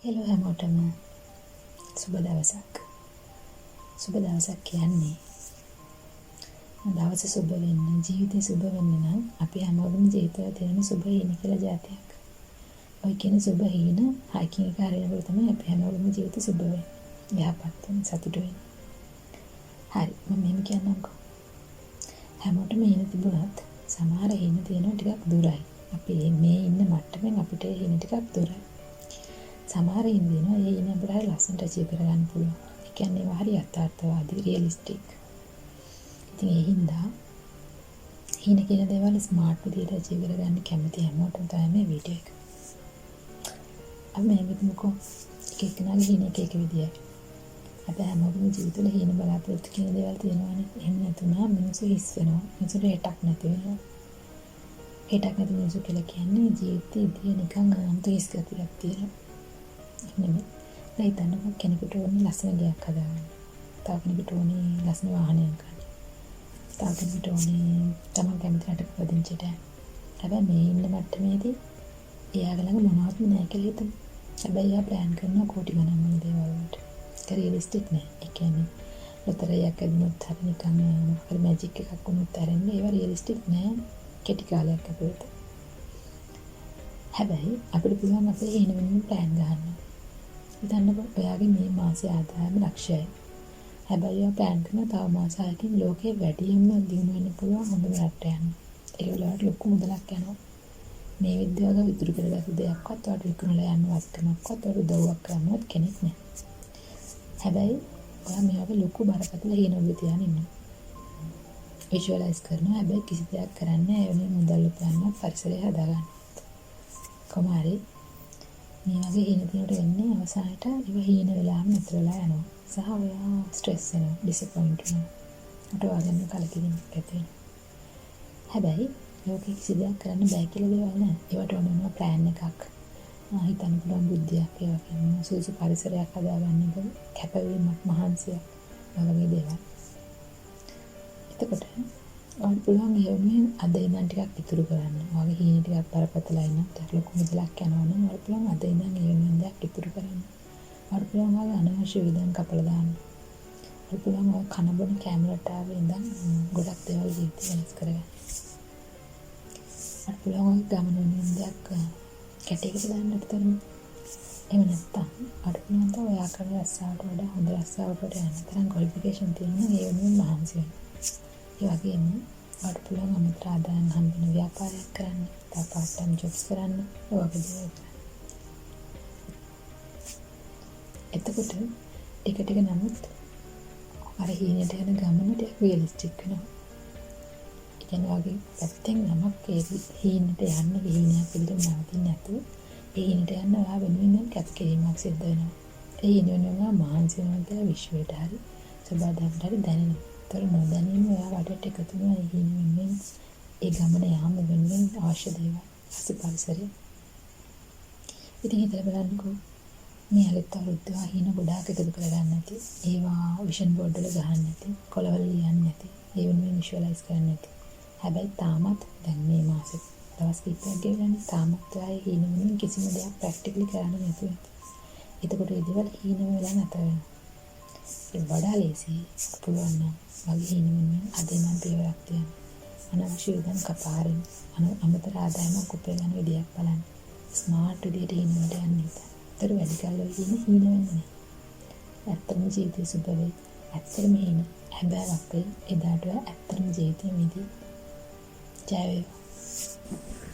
Hello හැමෝටම සුබ දවසක්. සුබ දවසක් කියන්නේ දවස සුබ වෙන්න, ජීවිතේ සුබ වෙන්න නම් අපි හැමෝගෙම ජීවිතවල තියෙන සුබ හීන කියලා જાතියක්. ඔය කියන සුබ හීන හයිකින් එක හරිනකොට තමයි අපි හැමෝගෙම ජීවිත සුබ වෙන්නේ. යහපත් වෙන, සතුට වෙන. හරි, මම මෙහෙම කියන්නම්කෝ. හැමෝටම හීන තිබුණත් සමහර හීන තියෙනවා ටිකක් දුරයි. අපි මේ ඉන්න මට්ටමින් අපිට හීන ටිකක් දුරයි. සමහර හීන දෙනවා ඒ හීන අපිට හරි ලස්සනට අචීව් කරගන්න පුළුවන්. ඒ කියන්නේ ඒවා හරි යථාර්ථවාදී, රියලිස්ටික්. ඉතින් ඒ හින්දා හීන කියන දේවල් ස්මාර්ට් විදියට අචීව් කරගන්න කැමති හැමෝටම තමයි මේ වීඩියෝ එක. අපි මේ විදිහකෝ එක එකනාගේ හීන එක විදියයි. අපි හැමෝගෙම ජීවිතවල හීන බලාපොරොත්තු කියන දේවල් තියෙනවානේ. එහෙම නැතුණා මිනිස්සු හිස් වෙනවා. මිනිස්සුන්ට හෙටක් නැති වෙනවා. හෙටක් නැති මිනිස්සු කියලා කියන්නේ ජීවිතේ ඉතින් නිකන් අන්ත හිස් ගතියක් තියෙනවා. නෙමෙයි. දැන් හිතන්නකෝ කෙනෙකුට ඕනේ ලස්සන ගයක් හදාගන්න. තව කෙනෙකුට ඕනේ ලස්සන වාහනයක් ගන්න. තව කෙනෙකුට ඕනේ තමන් කැමති රටක පදිංචිට. හැබැයි මේ ඉන්න මට්ටමේදී එයාගේ ළඟ මොනවත්ම නැහැ කියලා හිතමු. හැබැයි එයා ප්ලෑන් කරනවා කෝටි ගණන් වල දේවල් වලට. ඒක රියලිස්ටික් නෑ. ඒ කියන්නේ ලොතරැයියක් ඇදුනොත් හරි නිකන් හරි මැජික් එකක් වුණොත් ඇරෙන්නේ ඒවා රියලිස්ටික් නෑ. කෙටි කාලයක් ඇතුළත. හැබැයි අපිට පුළුවන් අපේ හීන වෙනුවෙන් ප්ලෑන් ගන්න. හිතන්නකෝ ඔයාගේ මේ මාසේ ආදායම ලක්ෂයයි. හැබැයි ඔයා ප්ලෑන් කරන තව මාස 6කින් ලෝකේ වැඩියෙන්ම දිනු වෙන්න පුළුවන් හොඳම රටට යන්න. ඒක වලට ලොකු මුදලක් යනවා. මේ විද්‍යාව විතර කරගත්ත දෙයක්වත් ඔයාට විකුණලා යන්න වස්තුවක්වත් ඔයාට උදව්වක් කරන්නවත් කෙනෙක් නැහැ. හැබැයි ඔයා මේ වගේ ලොකු බරපතල හීන ඔබ තියාගෙන ඉන්නවා. විජුවලයිස් කරනවා. හැබැයි කිසි දෙයක් කරන්නේ නැහැ. ඒ වෙනුවෙන් මුදල් උපයන්න පරිසරය හදාගන්න. කොමාරි මේ වගේ හීන දිනට වෙන්නේ අවසානට ඒව හීන වෙලාම නතර වෙලා යනවා. සහ ඔයා ස්ට්‍රෙස් වෙනවා, ඩිසපොයින්ට් වෙනවා. අට වගේම කලකිරීමක් ඇති වෙනවා. හැබැයි ලෝකෙ කිසි දෙයක් කරන්න බෑ කියලා දේවල් නෑ. ඒවට ඕන වෙනවා ප්ලෑන් එකක්. හිතන්න පුළුවන් බුද්ධියක්, ඒ වගේම සුසු පරිසරයක් හදාගන්න එක, කැපවීමක්, මහන්සියක් වගේ දේවල්. එතකොට ඔයාලට පුළුවන් ඒ වුණේ අද ඉඳන් ටිකක් ඉතුරු කරන්න. ඔයාගේ හීන ටිකක් බරපතලයි නම් ටිකක් ලොකු මුදලක් යනවා නම් ඔයාලට පුළුවන් අද ඉඳන් ඒ වෙනුවෙන් දෙයක් ඉතුරු කරන්න. ඔයාලට පුළුවන් ඔයාගේ අනවශ්‍ය වියදම් කපලා දාන්න. ඔයාලට පුළුවන් ඔය කන බොන කැමරට ආවේ ඉඳන් ගොඩක් දේවල් ජීවිතේ වෙනස් කරගන්න. ඔයාලට පුළුවන් ඔය ගමන වෙනුවෙන් දෙයක් කැටයකට දාන්නට තරම. එහෙම නැත්නම් ඔයාලට පුළුවන් තව ඔයා කරන රස්සාවට වඩා හොඳ රස්සාවකට යන්න තරම් ක්වොලිෆිකේෂන් තියෙනවා ඒ වෙනුවෙන් මහන්සි වෙන්න. ඒ වගේම ඔයාලට පුළුවන් අමුත්‍රා ආදායම් හම්බෙන ව්‍යාපාරයක් කරන්න, තව part time jobs කරන්න, ඒ වගේ දේවල් කරන්න. එතකොට ටික ටික නමුත් අර හීනට යන ගමන ටික රියලිස්ටික් වෙනවා. ඒ කියන්නේ වගේ පැත්තෙන් නමක් ඒ හීනට යන්න හීනයක් පිළිතුරු නවතින්නේ නැතුව ඒ හීනට යන්න ඔයා වෙනුවෙන් කැපකිරීමක් සිද්ධ වෙනවා. ඒ හීන වෙනවා මහන්සි වෙනවා විශ්වයට හරි සබදාකට හරි දැනෙනවා. තර නොදැනීම ඔයා වටේට එකතු වෙන ඒ හීන වෙනුවෙන් ඒ ගමන යාම වෙනුවෙන් අවශ්‍ය දේවල් අස පරිසරය. ඉතින් හිතලා බලන්නකෝ මේ අලුත් අවුරුද්ද හීන ගොඩාක් එකතු කරගන්න නැති, ඒවා විෂන් බෝඩ් වල ගහන්න නැති, කොළවල ලියන්න නැති, ඒ වෙනුවෙන් විෂුවලයිස් කරන්න නැති. හැබැයි තාමත් දැන් මේ මාසෙ දවස් කිහිපයක් ගෙවිලානේ තාමත් ඔයා හීන වෙනුවෙන් කිසිම දෙයක් ප්‍රැක්ටිකලි කරන්න නැතුව. එතකොට ඒ දේවල් හීන වෙලා නැතර වෙනවා. ඒ වඩා ලේසි පුළුවන් නම් වගේ හීන වෙනුවෙන් අද ඉඳන් පියවරක් තියන්න. අනවශ්‍ය වියදම් කපාරින් අමතර ආදායමක් උපයන විදියක් බලන්න. ස්මාර්ට් විදියට හීන වලට යන්න හිතන්න. ඒතර වැඩි කාලෙ හීන වෙන්නේ නැහැ. ඇත්තම ජීවිතේ සුබ වෙයි. ඇත්තම හීන හැබැයි අපේ එදාට ඇත්තම ජීවිතේ මිදී ජය වේවා.